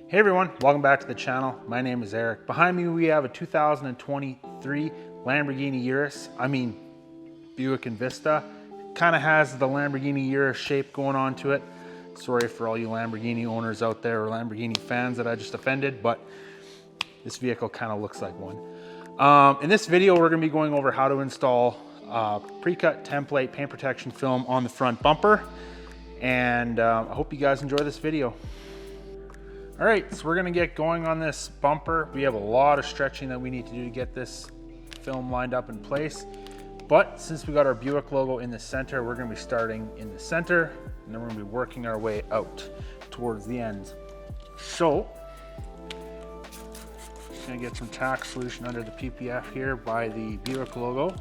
Hey everyone, welcome back to the channel. My name is Eric. Behind me we have a 2023 Lamborghini Urus. Buick Envista. Kind of has the Lamborghini Urus shape going on to it. Sorry for all you Lamborghini owners out there or Lamborghini fans that I just offended, but this vehicle kind of looks like one. In this video, we're going to be going over how to install pre-cut template paint protection film on the front bumper. And I hope you guys enjoy this video. All right, so we're gonna get going on this bumper. We have a lot of stretching that we need to do to get this film lined up in place. But since we got our Buick logo in the center, we're gonna be starting in the center, and then we're gonna be working our way out towards the ends. So, just gonna get some tack solution under the PPF here by the Buick logo.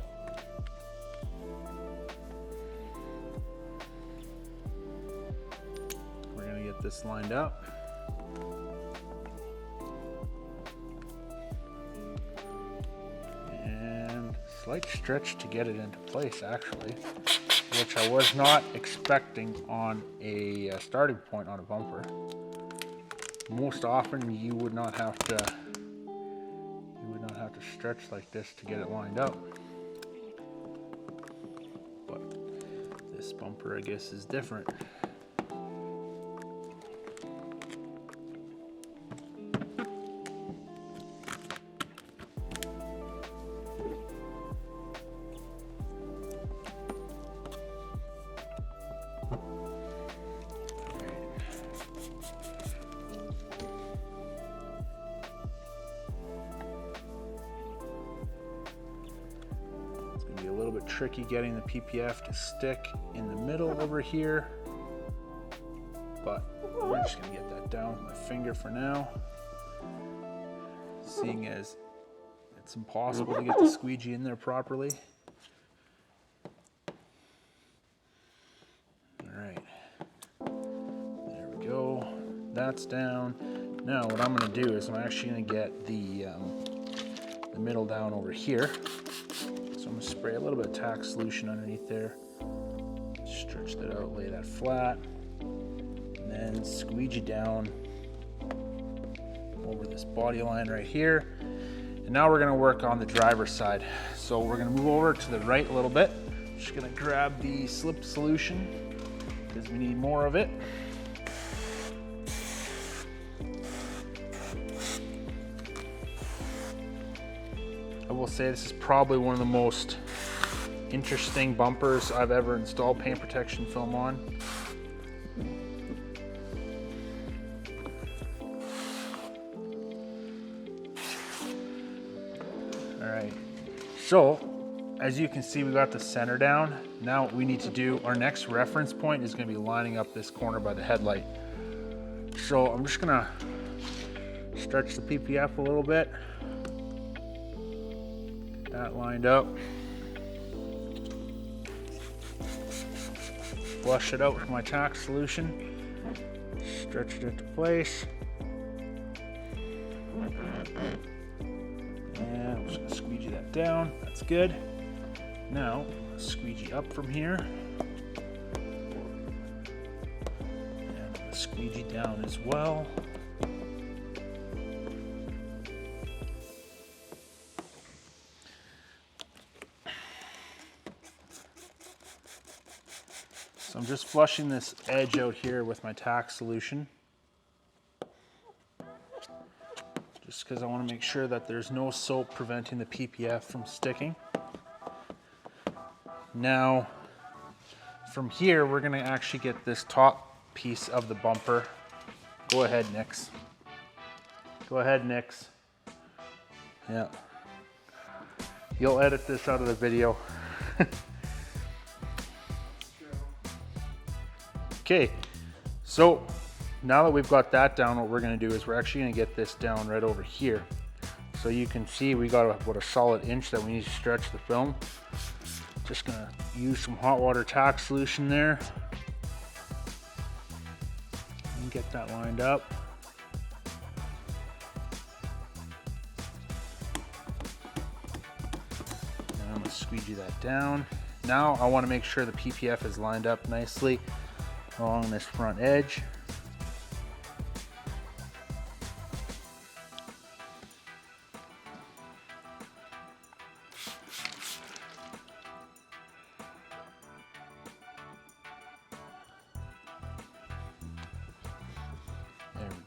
We're gonna get this lined up. Slight stretch to get it into place actually, which I was not expecting on a starting point on a bumper. Most often you would not have to stretch like this to get it lined up. But this bumper I guess is different. A little bit tricky getting the PPF to stick in the middle over here, but we're just gonna get that down with my finger for now, seeing as it's impossible to get the squeegee in there properly. All right, there we go, that's down. Now what I'm gonna do is I'm actually gonna get the middle down over here. So I'm gonna spray a little bit of tack solution underneath there, stretch that out, lay that flat, and then squeegee down over this body line right here. And now we're gonna work on the driver's side. So we're gonna move over to the right a little bit. Just gonna grab the slip solution because we need more of it. I will say this is probably one of the most interesting bumpers I've ever installed paint protection film on. All right, so as you can see, we got the center down. Now what we need to do, our next reference point is going to be lining up this corner by the headlight. So I'm just gonna stretch the PPF a little bit. That lined up. Flush it out with my tack solution. Stretch it into place. And I'm just gonna squeegee that down. That's good. Now, squeegee up from here. And squeegee down as well. So I'm just flushing this edge out here with my tack solution, just because I want to make sure that there's no soap preventing the PPF from sticking. Now, from here, we're going to actually get this top piece of the bumper. Go ahead, Nix. Go ahead, Nix. Yeah. You'll edit this out of the video. Okay, so now that we've got that down, what we're gonna do is we're actually gonna get this down right over here. So you can see we got about a solid inch that we need to stretch the film. Just gonna use some hot water tack solution there and get that lined up. And I'm gonna squeegee that down. Now I wanna make sure the PPF is lined up nicely along this front edge.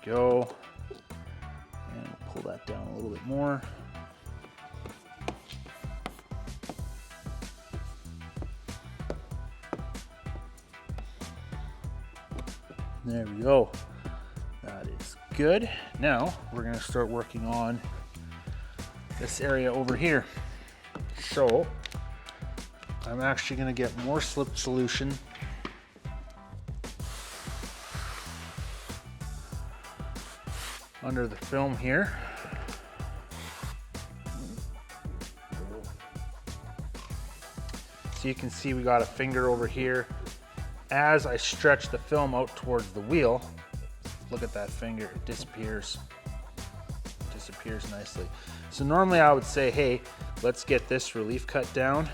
we go. And we'll pull that down a little bit more. There we go. That is good. Now we're going to start working on this area over here. So I'm actually going to get more slip solution under the film here. So you can see we got a finger over here. As I stretch the film out towards the wheel, look at that finger, it disappears. It disappears nicely. So normally I would say, hey, let's get this relief cut down.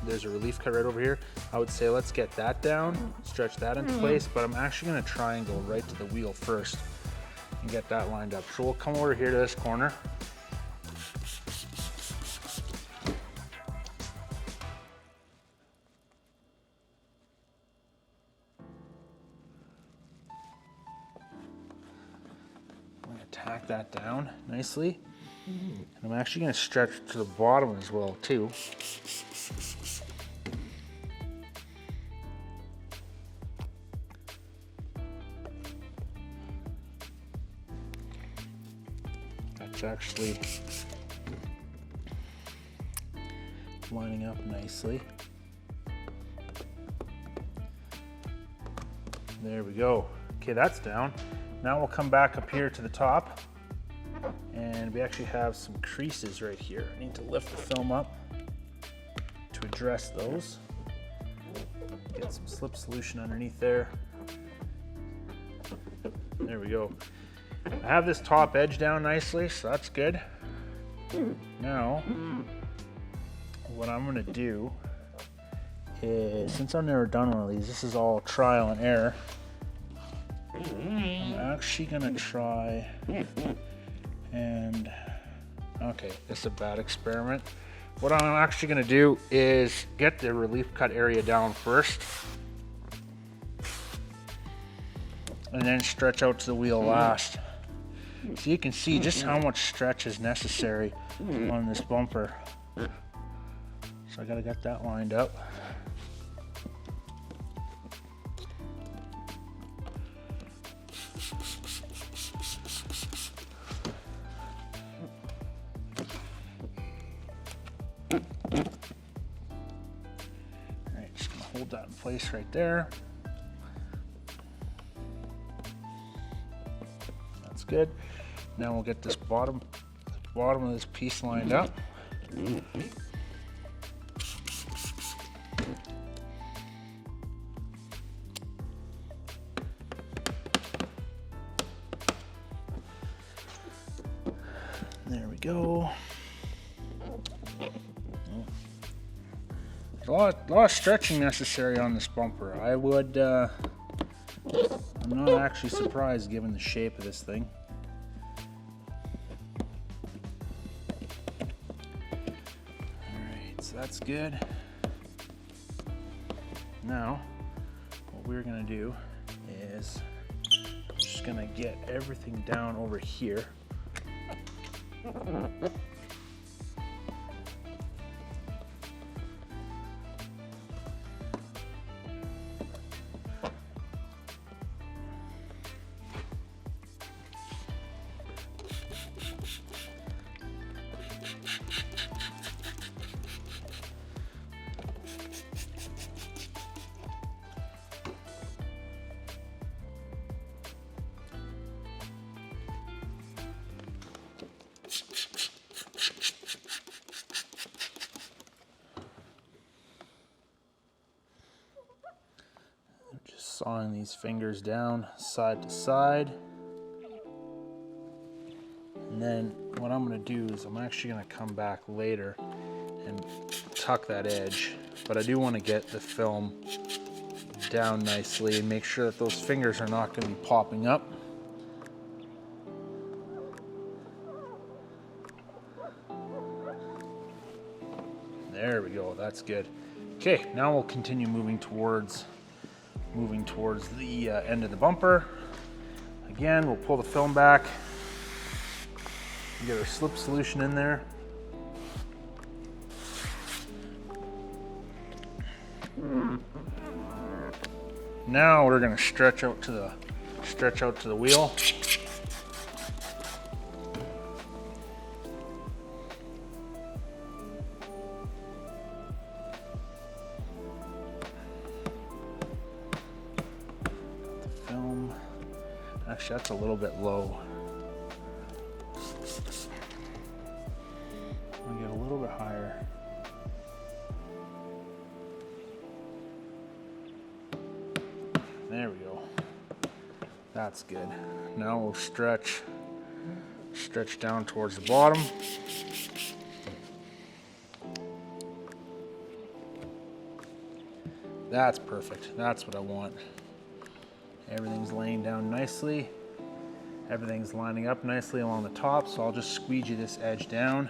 There's a relief cut right over here. I would say, let's get that down, stretch that into place, but I'm actually gonna try and go right to the wheel first and get that lined up. So we'll come over here to this corner. Tack that down nicely. And I'm actually going to stretch to the bottom as well too. That's actually lining up nicely. There we go. Okay, that's down. Now we'll come back up here to the top, and we actually have some creases right here. I need to lift the film up to address those. Get some slip solution underneath there. There we go. I have this top edge down nicely, so that's good. Now, what I'm gonna do is, since I've never done one of these, this is all trial and error. I'm actually gonna try and, okay, this is a bad experiment. What I'm actually gonna do is get the relief cut area down first and then stretch out to the wheel last. So you can see just how much stretch is necessary on this bumper. So I gotta get that lined up. Alright, just gonna hold that in place right there. That's good. Now we'll get this bottom of this piece lined up. There we go. There's a lot of stretching necessary on this bumper. I'm not actually surprised given the shape of this thing. Alright, so that's good. Now, what we're gonna do is I'm just gonna get everything down over here. Sawing these fingers down side to side. And then what I'm going to do is I'm actually going to come back later and tuck that edge. But I do want to get the film down nicely and make sure that those fingers are not going to be popping up. There we go, that's good. Okay, now we'll continue moving towards the end of the bumper. Again, we'll pull the film back, get our slip solution in there. Now we're going to stretch out to the wheel. The film. Actually, that's a little bit low. I'll get a little bit higher. There we go. That's good. Now we'll stretch down towards the bottom. That's perfect. That's what I want. Everything's laying down nicely. Everything's lining up nicely along the top, so I'll just squeegee this edge down.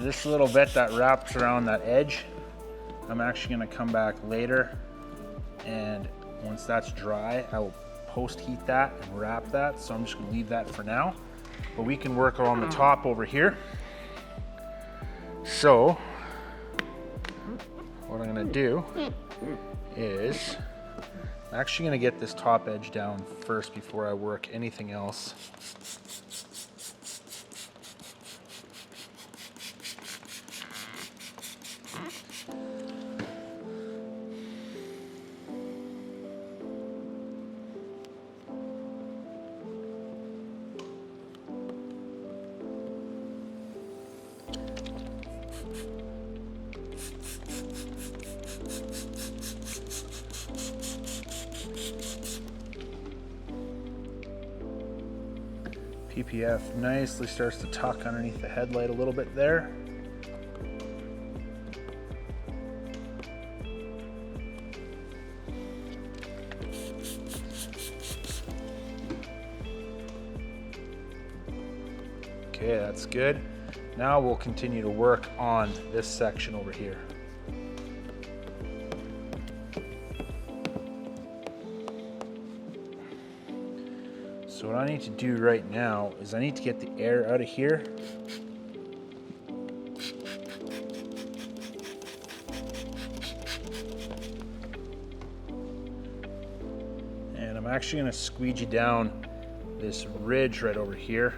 This little bit that wraps around that edge, I'm actually going to come back later, and once that's dry, I will post heat that and wrap that, so I'm just going to leave that for now. But we can work on the top over here. So what I'm going to do is I'm actually going to get this top edge down first before I work anything else. PPF nicely starts to tuck underneath the headlight a little bit there. Okay, that's good. Now we'll continue to work on this section over here. So what I need to do right now is I need to get the air out of here. And I'm actually going to squeegee down this ridge right over here.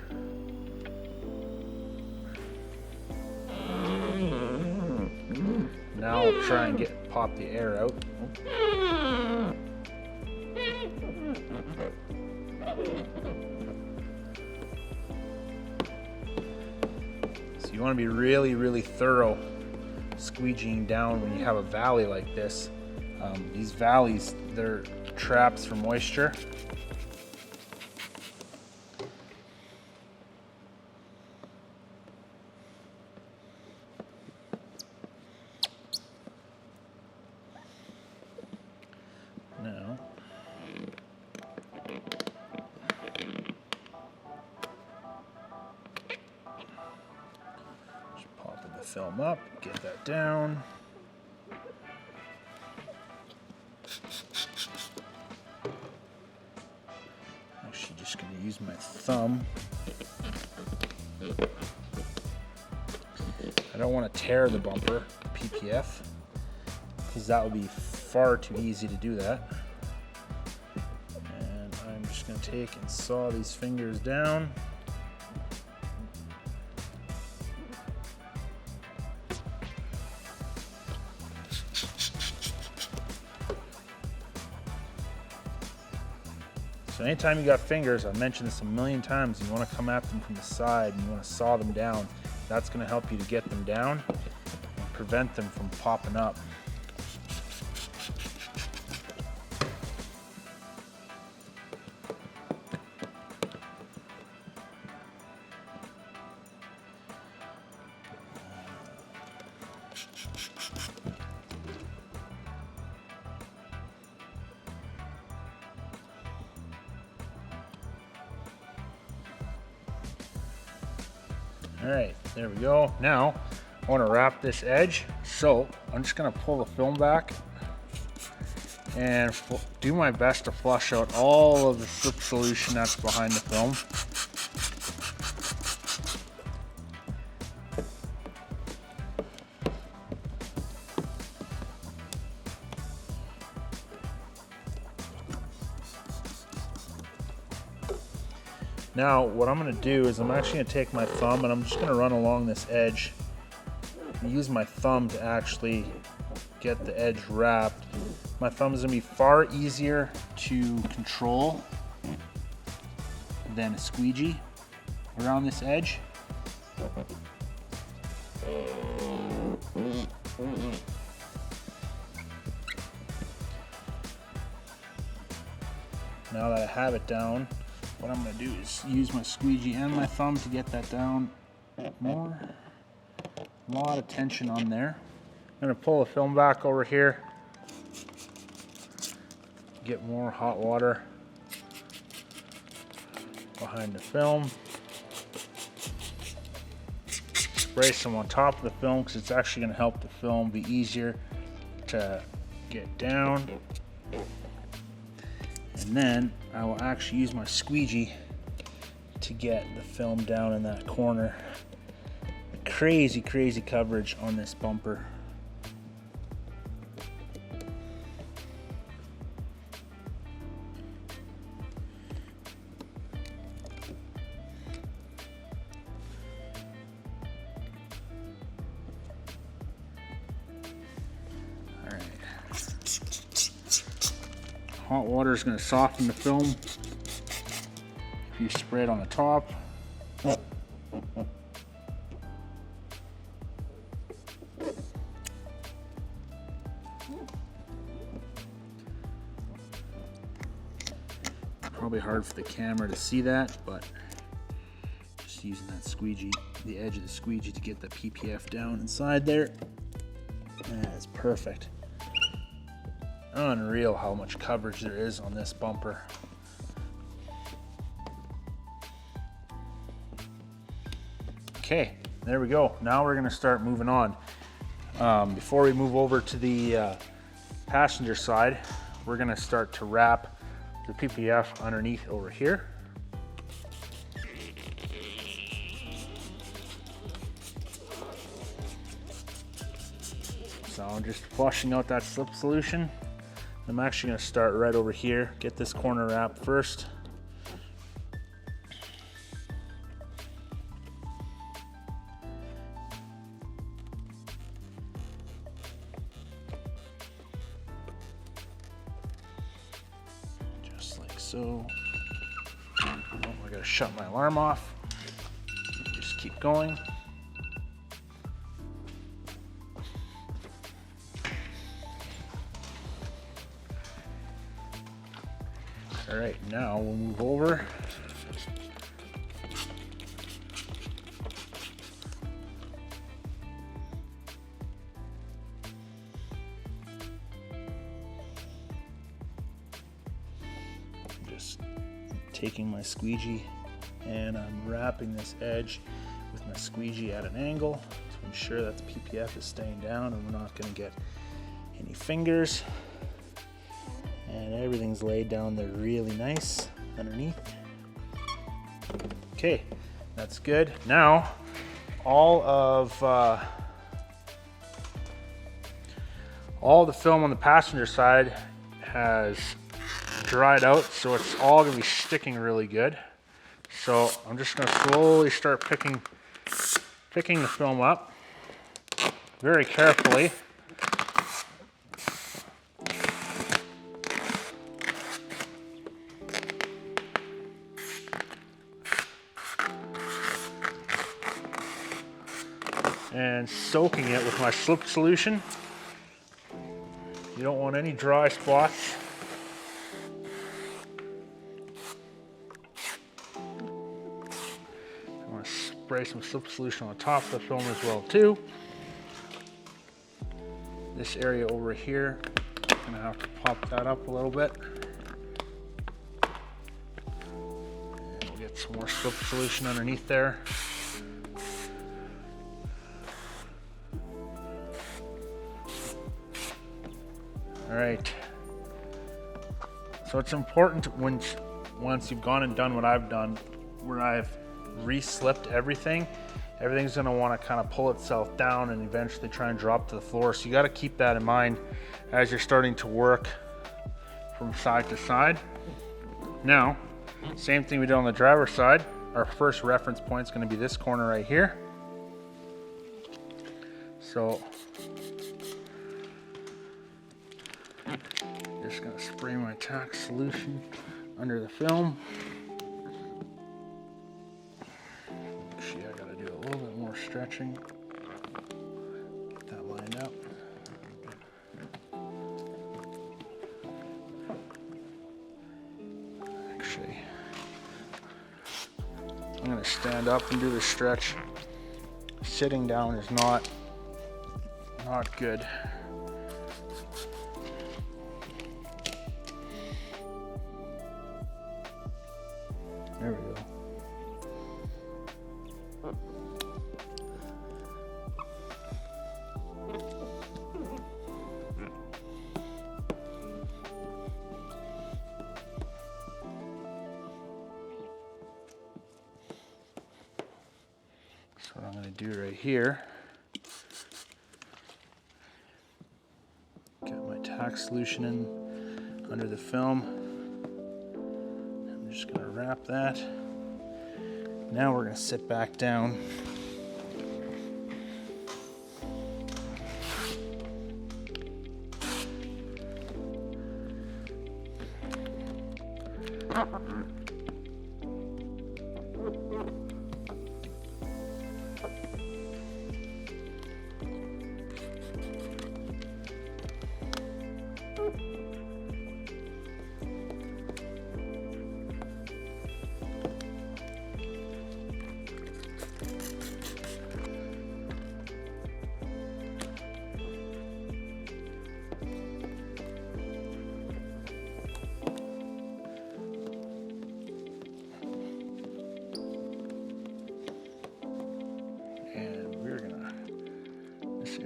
Now I'll try and pop the air out. So you want to be really, really thorough squeegeeing down when you have a valley like this. These valleys, they're traps for moisture. Now, just popping the film up, get that down. Actually, just going to use my thumb. I don't want to tear the bumper, PPF, because that would be far too easy to do that. And I'm just going to take and saw these fingers down. So anytime you got fingers, I've mentioned this a million times, you want to come at them from the side and you want to saw them down. That's going to help you to get them down and prevent them from popping up. All right, there we go. Now, I want to wrap this edge, so I'm just going to pull the film back and do my best to flush out all of the slip solution that's behind the film. Now what I'm going to do is I'm actually going to take my thumb and I'm just going to run along this edge and use my thumb to actually get the edge wrapped. My thumb is going to be far easier to control than a squeegee around this edge. Now that I have it down, what I'm going to do is use my squeegee and my thumb to get that down more. A lot of tension on there. I'm going to pull the film back over here. Get more hot water behind the film. Spray some on top of the film because it's actually going to help the film be easier to get down. And then I will actually use my squeegee to get the film down in that corner. Crazy, crazy coverage on this bumper. Hot water is going to soften the film if you spray it on the top. Probably hard for the camera to see that, but just using that squeegee, the edge of the squeegee to get the PPF down inside there. That's perfect. Unreal how much coverage there is on this bumper. Okay, there we go. Now we're going to start moving on. Before we move over to the passenger side, we're going to start to wrap the PPF underneath over here. So I'm just flushing out that slip solution. I'm actually going to start right over here, get this corner wrapped first. Just like so. Oh, I got to shut my alarm off. Just keep going. All right, now we'll move over. I'm just taking my squeegee and I'm wrapping this edge with my squeegee at an angle to ensure that the PPF is staying down and we're not going to get any fingers. And everything's laid down there really nice underneath. Okay, that's good. Now, all the film on the passenger side has dried out, so it's all gonna be sticking really good. So I'm just gonna slowly start picking the film up very carefully. And soaking it with my slip solution. You don't want any dry spots. I want to spray some slip solution on top of the film as well too. This area over here, I'm gonna have to pop that up a little bit. And we'll get some more slip solution underneath there. All right, So it's important once you've gone and done what I've done, where I've re-slipped everything's gonna wanna kind of pull itself down and eventually try and drop to the floor. So you gotta keep that in mind as you're starting to work from side to side. Now, same thing we did on the driver's side. Our first reference point is gonna be this corner right here. So, just gonna spray my tack solution under the film. Actually, I gotta do a little bit more stretching. Get that lined up. Actually, I'm gonna stand up and do the stretch. Sitting down is not good. There we go. So what I'm going to do right here, get my tack solution in under the film. I'm just going to wrap that. Now we're going to sit back down.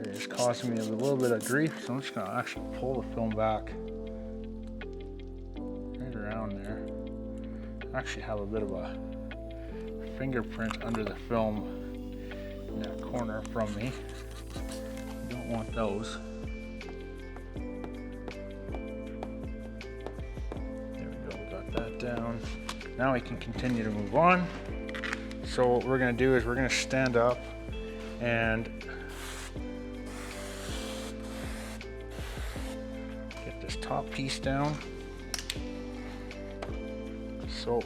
It's causing me a little bit of grief, so I'm just gonna actually pull the film back right around there. I actually have a bit of a fingerprint under the film in that corner from me. You don't want those. There we go, we got that down. Now we can continue to move on. So what we're gonna do is we're gonna stand up and this top piece down. So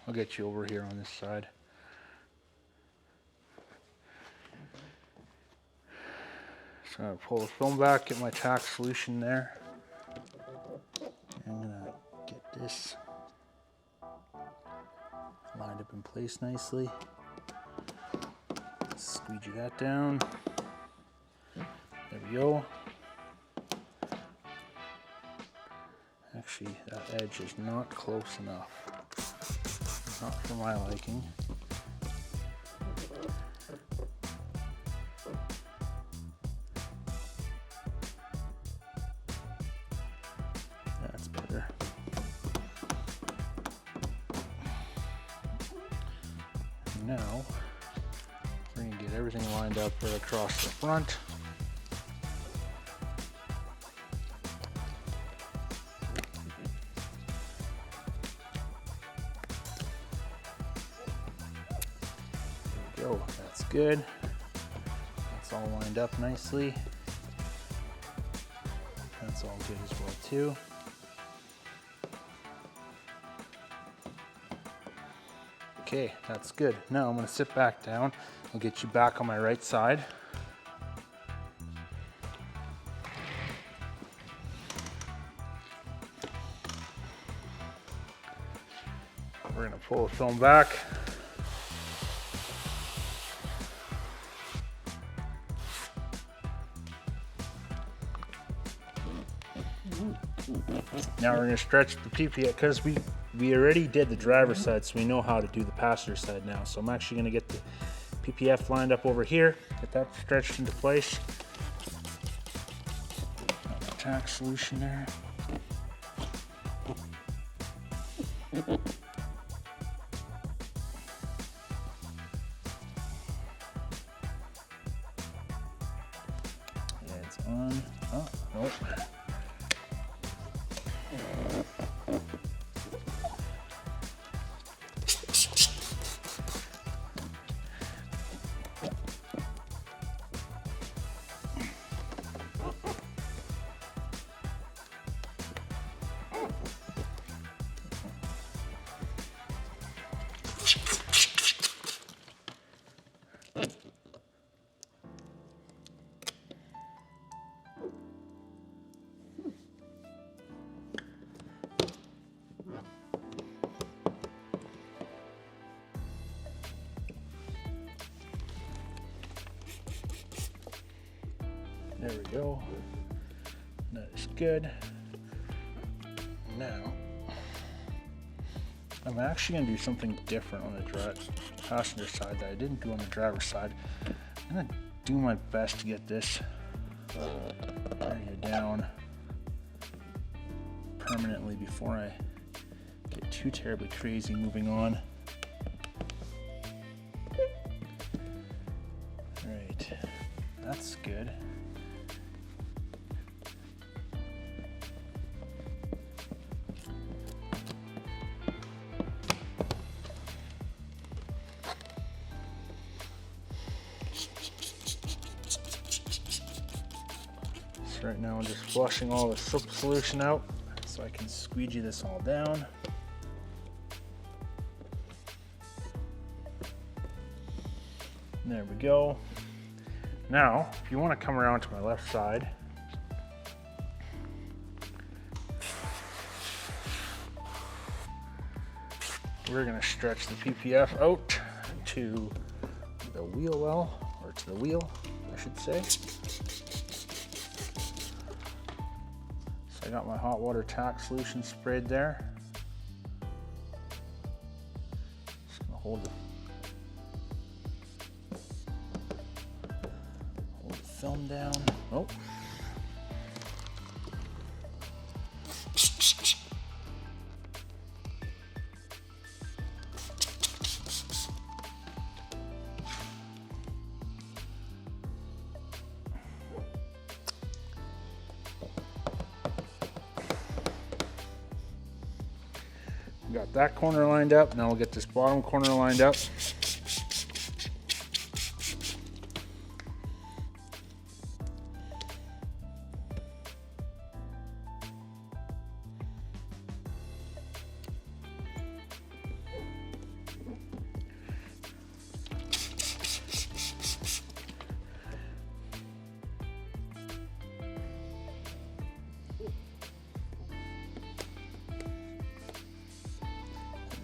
I'll get you over here on this side. So I'm gonna pull the film back, get my tack solution there. I'm gonna get this lined up in place nicely. Squeegee that down. There we go. Actually, that edge is not close enough. Not for my liking. That's better. Now, we're going to get everything lined up right across the front. That's good. That's all lined up nicely. That's all good as well too. Okay, that's good. Now I'm going to sit back down. I'll get you back on my right side. We're going to pull the film back. Now we're going to stretch the PPF because we already did the driver's side, so we know how to do the passenger side now. So I'm actually going to get the PPF lined up over here, get that stretched into place. tack solution there. Yeah, it's on. Oh, nope. There we go. That is good. Now, I'm actually going to do something different on the passenger side that I didn't do on the driver's side. I'm going to do my best to get this area down permanently before I get too terribly crazy moving on. Alright, that's good. Right now I'm just flushing all the soap solution out so I can squeegee this all down. There we go. Now, if you want to come around to my left side, we're going to stretch the PPF out to the wheel well, or to the wheel, I should say. I got my hot water tack solution sprayed there. Just gonna hold the film down. Oh. Got that corner lined up. Now we'll get this bottom corner lined up.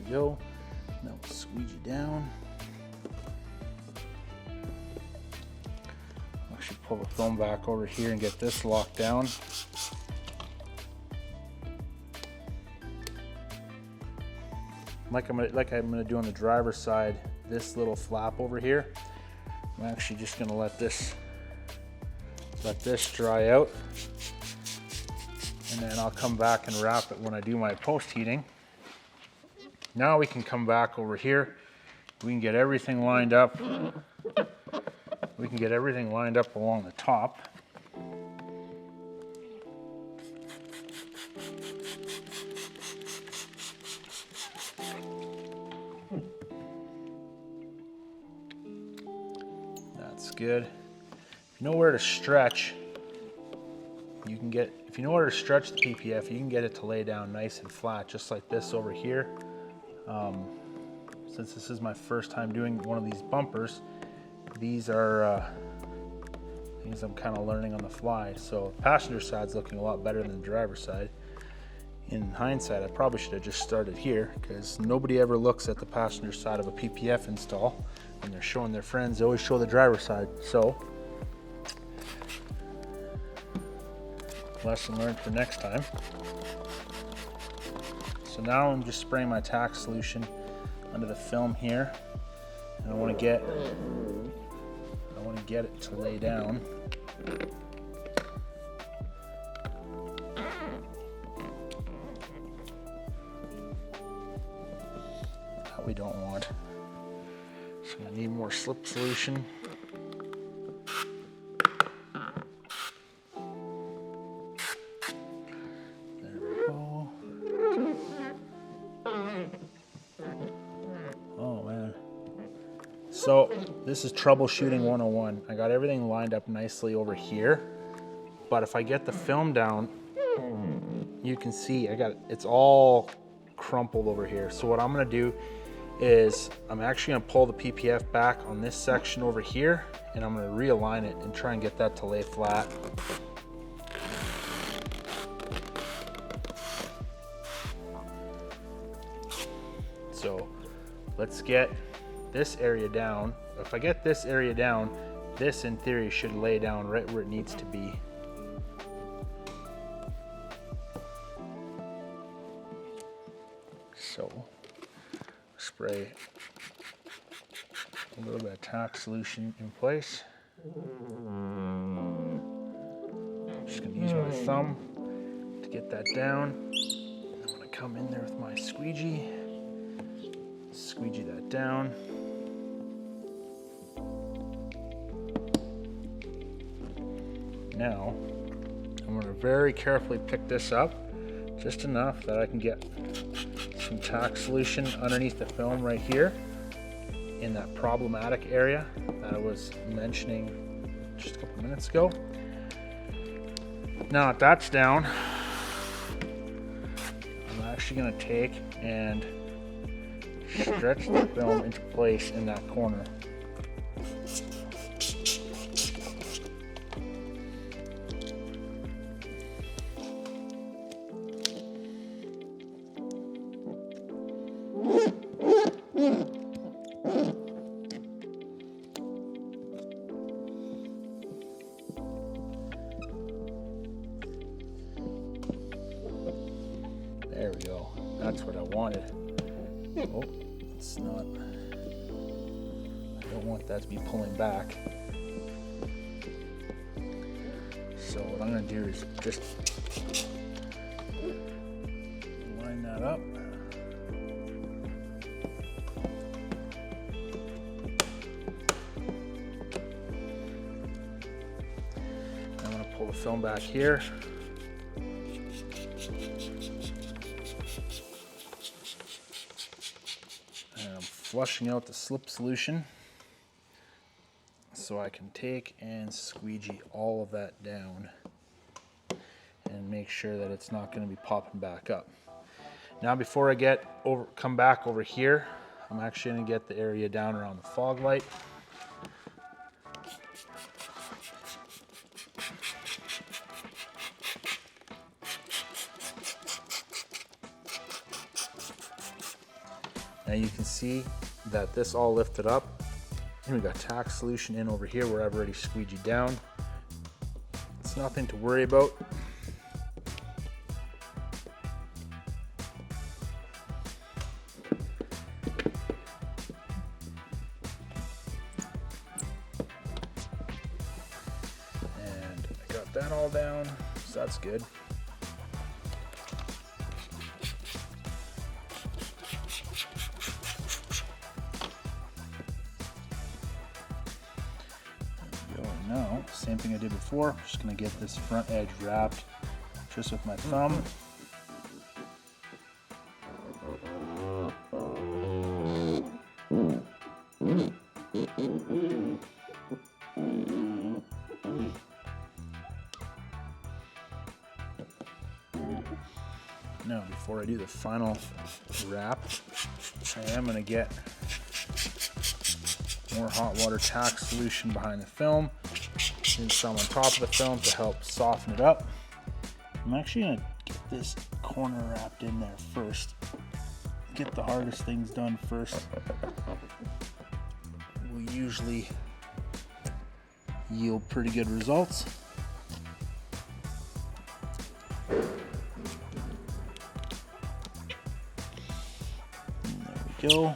Go. Now we'll squeegee down. Actually pull the film back over here and get this locked down. Like I'm gonna do on the driver's side, this little flap over here, I'm actually just gonna let this dry out, and then I'll come back and wrap it when I do my post heating. Now we can come back over here. We can get everything lined up. We can get everything lined up along the top. That's good. If you know where to stretch, you can get, if you know where to stretch the PPF, you can get it to lay down nice and flat, just like this over here. Since this is my first time doing one of these bumpers, these are things I'm kind of learning on the fly. So passenger side's looking a lot better than the driver's side. In hindsight, I probably should have just started here, because nobody ever looks at the passenger side of a PPF install when they're showing their friends. They always show the driver's side. So lesson learned for next time. So now I'm just spraying my tack solution under the film here, and I want to get it to lay down slip solution. There we go. Oh man. So this is troubleshooting 101. I got everything lined up nicely over here, but if I get the film down, you can see it's all crumpled over here. So what I'm gonna do is I'm actually gonna pull the PPF back on this section over here, and I'm gonna realign it and try and get that to lay flat. So let's get this area down. If I get this area down, this in theory should lay down right where it needs to be. So spray a little bit of tack solution in place. Just gonna use my thumb to get that down. I'm gonna come in there with my squeegee that down. Now, I'm gonna very carefully pick this up, just enough that I can get some tack solution underneath the film right here in that problematic area that I was mentioning just a couple minutes ago. Now that that's down, I'm actually gonna take and stretch the film into place in that corner. There we go. That's what I wanted. Oh, it's not. I don't want that to be pulling back. So what I'm going to do is just line that up. I'm going to pull the film back here. Flushing out the slip solution so I can take and squeegee all of that down and make sure that it's not going to be popping back up. Now before I come back over here, I'm actually going to get the area down around the fog light. Now you can see that this all lifted up, and we got tack solution in over here where I've already squeegeed down. It's nothing to worry about. And I got that all down, so that's good. Now, same thing I did before, I'm just going to get this front edge wrapped just with my thumb. Now, before I do the final wrap, I am going to get more hot water tack solution behind the film and some on top of the film to help soften it up. I'm actually going to get this corner wrapped in there first. Get the hardest things done first. Will usually yield pretty good results. And there we go.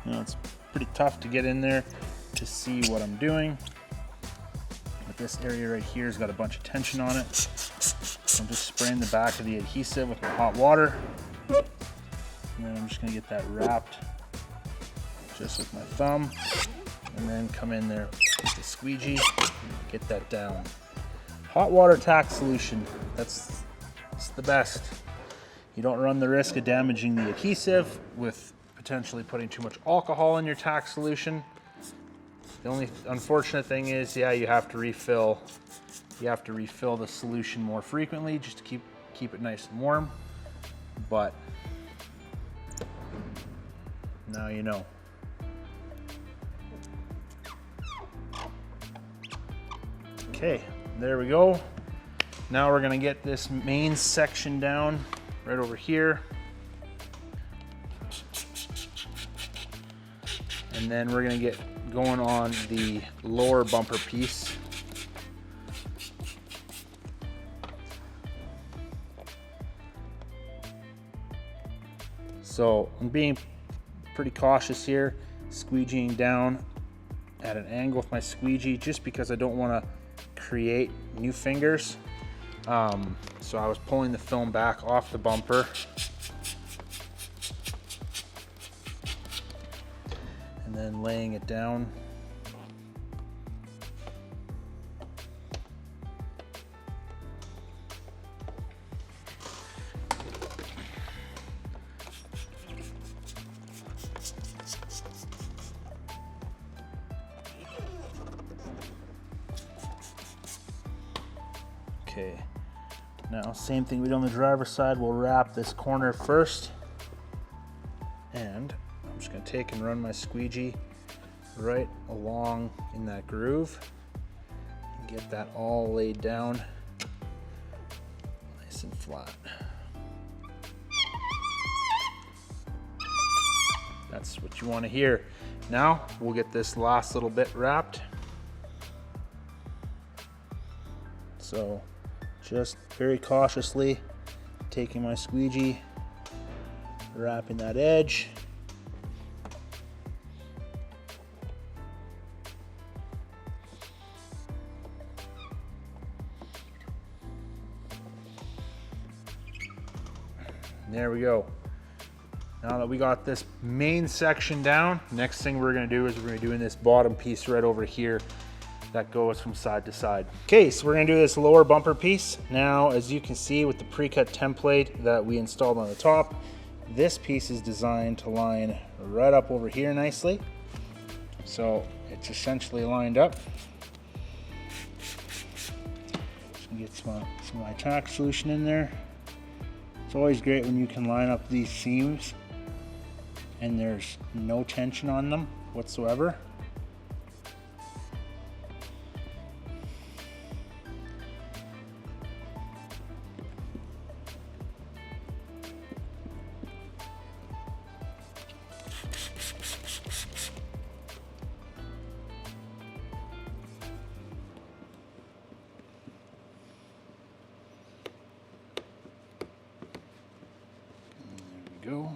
Now it's pretty tough to get in there to see what I'm doing, but this area right here has got a bunch of tension on it. So I'm just spraying the back of the adhesive with my hot water. And then I'm just gonna get that wrapped just with my thumb, and then come in there with the squeegee, get that down. Hot water tack solution, it's the best. You don't run the risk of damaging the adhesive with potentially putting too much alcohol in your tack solution. The only unfortunate thing is, yeah, you have to refill the solution more frequently just to keep it nice and warm, but now you know. Okay, there we go. Now we're gonna get this main section down right over here. And then we're gonna get going on the lower bumper piece. So I'm being pretty cautious here, squeegeeing down at an angle with my squeegee just because I don't want to create new fingers. So I was pulling the film back off the bumper. And then laying it down. Okay, now same thing we do on the driver's side, we'll wrap this corner first. And I'm just gonna take and run my squeegee right along in that groove and get that all laid down nice and flat. That's what you want to hear. Now we'll get this last little bit wrapped. So just very cautiously taking my squeegee, wrapping that edge. There we go. Now that we got this main section down, next thing we're gonna do is we're gonna be doing this bottom piece right over here that goes from side to side. Okay, so we're gonna do this lower bumper piece. Now, as you can see with the pre-cut template that we installed on the top, this piece is designed to line right up over here nicely. So it's essentially lined up. Just gonna get some of my tack solution in there. It's always great when you can line up these seams and there's no tension on them whatsoever. Go.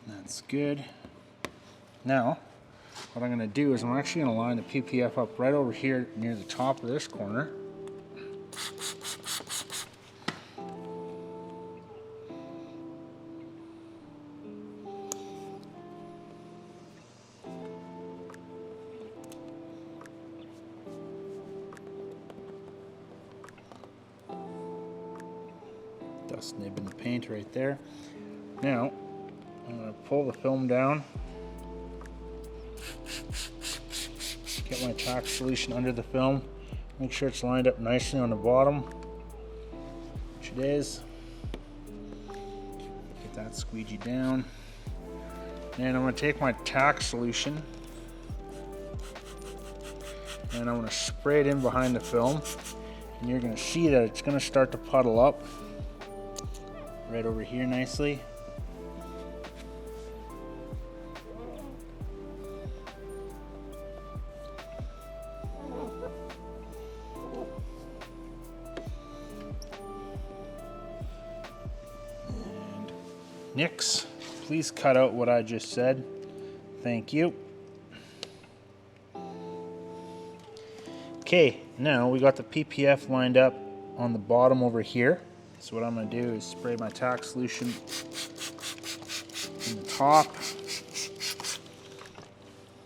That's good. Now, what I'm going to do is I'm actually going to line the PPF up right over here near the top of this corner. Dust nibbing the paint right there. Now, I'm going to pull the film down, get my tack solution under the film, make sure it's lined up nicely on the bottom, which it is. Get that squeegee down. And I'm going to take my tack solution and I'm going to spray it in behind the film. And you're going to see that it's going to start to puddle up right over here nicely. Nix, please cut out what I just said. Thank you. Okay, now we got the PPF lined up on the bottom over here. So what I'm going to do is spray my tack solution top.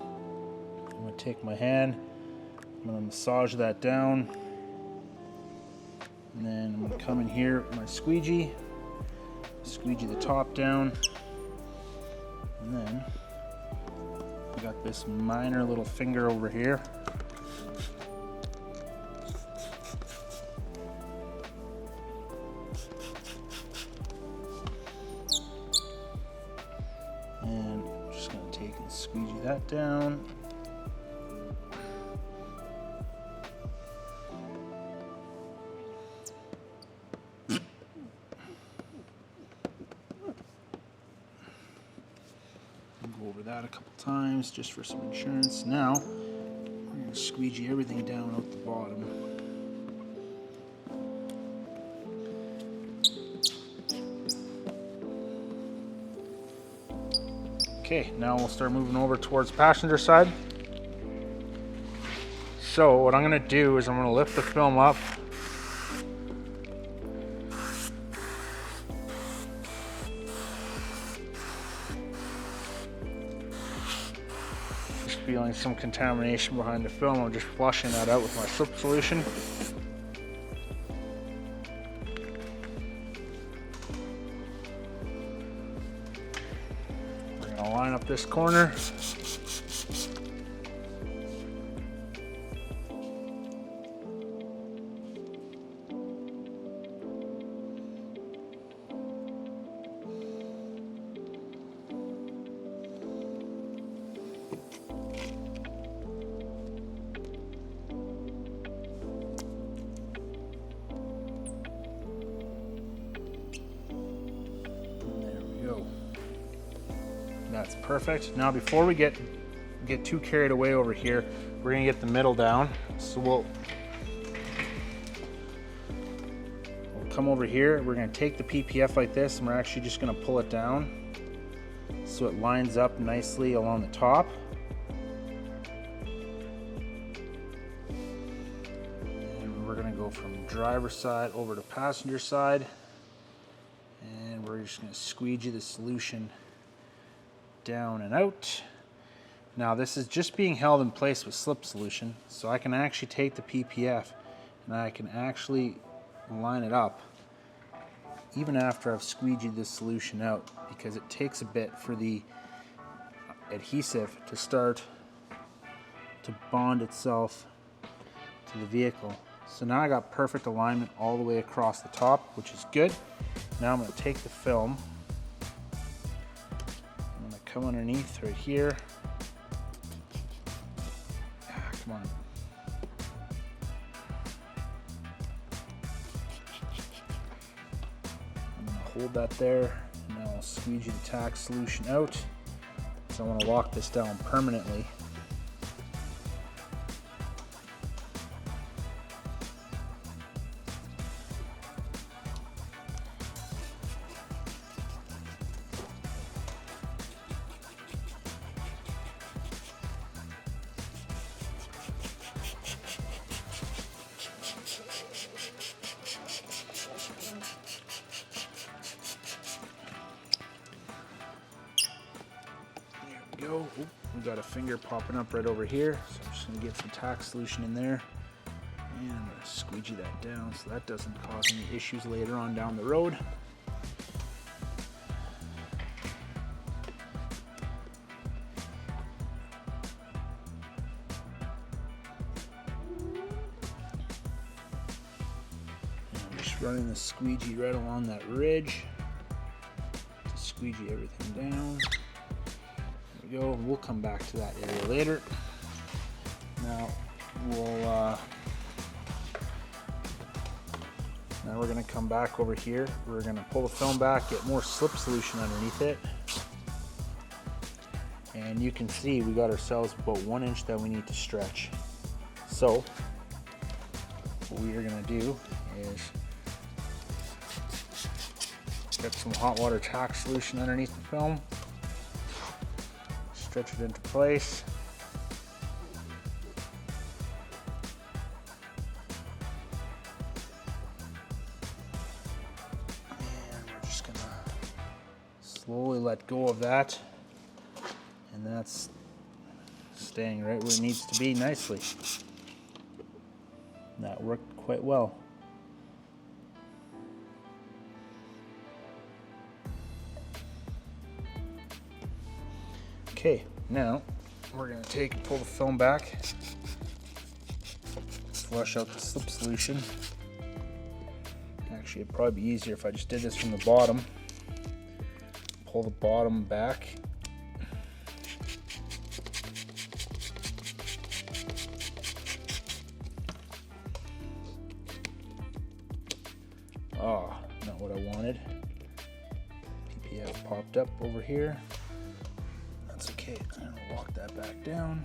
I'm gonna take my hand, I'm gonna massage that down. And then I'm gonna come in here with my squeegee the top down. And then I got this minor little finger over here. And I'm just gonna take and squeegee that down. Go over that a couple times just for some insurance. Now we're going to squeegee everything down out the bottom. Okay, now we'll start moving over towards the passenger side. So what I'm going to do is I'm going to lift the film up. Feeling some contamination behind the film, I'm just flushing that out with my slip solution. We're going to line up this corner. That's perfect. Now before we get too carried away over here, we're gonna get the middle down. So we'll come over here, we're gonna take the PPF like this, and we're actually just gonna pull it down so it lines up nicely along the top. And we're gonna go from driver's side over to passenger side, and we're just gonna squeegee the solution down and out. Now this is just being held in place with slip solution, so I can actually take the PPF and I can actually line it up even after I've squeegeed this solution out, because it takes a bit for the adhesive to start to bond itself to the vehicle. So now I got perfect alignment all the way across the top, which is good. Now I'm going to take the film, come underneath right here. Come on. I'm going to hold that there, and now I'll squeegee the tack solution out. So I want to lock this down permanently. Go. Oop, we got a finger popping up right over here, so I'm just going to get some tack solution in there, and I'm going to squeegee that down so that doesn't cause any issues later on down the road. And I'm just running the squeegee right along that ridge to squeegee everything down. Go. We'll come back to that area later. Now we're going to come back over here. We're going to pull the film back, get more slip solution underneath it, and you can see we got ourselves about 1 inch that we need to stretch. So what we are going to do is get some hot water tack solution underneath the film. Stretch it into place. And we're just gonna slowly let go of that, and that's staying right where it needs to be nicely. That worked quite well. Okay, now we're going to pull the film back, flush out the slip solution. Actually, it'd probably be easier if I just did this from the bottom. Pull the bottom back. Oh, not what I wanted. PPF popped up over here. That's okay. I'm gonna walk that back down.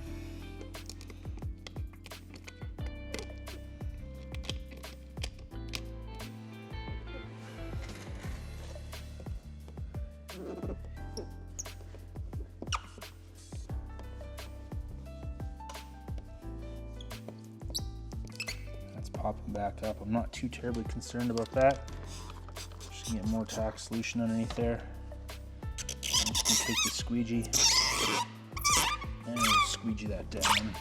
Popping back up. I'm not too terribly concerned about that. Just gonna get more tack solution underneath there. I'm just gonna take the squeegee and squeegee that down.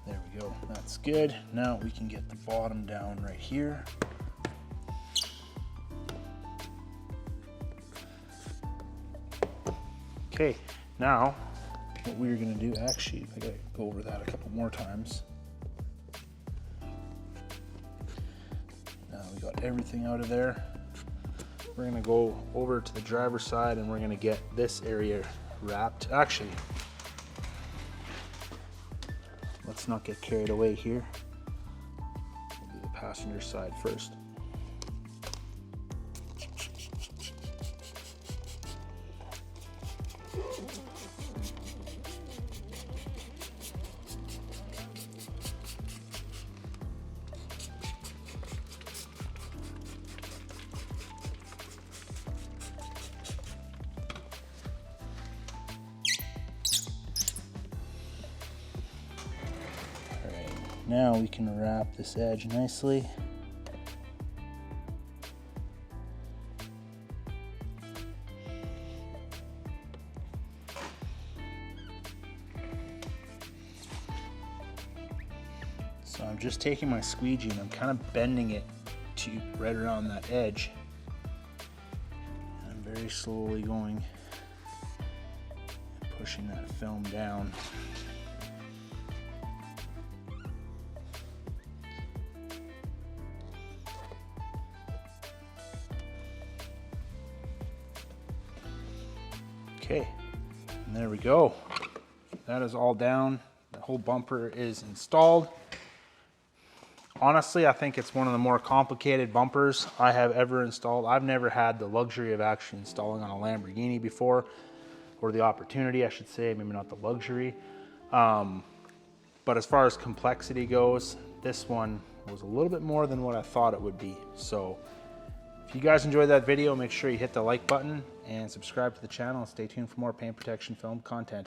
There we go. That's good. Now we can get the bottom down right here. Okay. Now, what we're going to do, actually, I got to go over that a couple more times. Now we got everything out of there. We're going to go over to the driver's side and we're going to get this area wrapped. Actually, let's not get carried away here. We'll do the passenger side first. Now we can wrap this edge nicely. So I'm just taking my squeegee and I'm kind of bending it to right around that edge. And I'm very slowly going and pushing that film down. Okay, and there we go. That is all down. The whole bumper is installed. Honestly, I think it's one of the more complicated bumpers I have ever installed. I've never had the luxury of actually installing on a Lamborghini before, or the opportunity, I should say, maybe not the luxury. But as far as complexity goes, this one was a little bit more than what I thought it would be. So if you guys enjoyed that video, make sure you hit the like button and subscribe to the channel and stay tuned for more paint protection film content.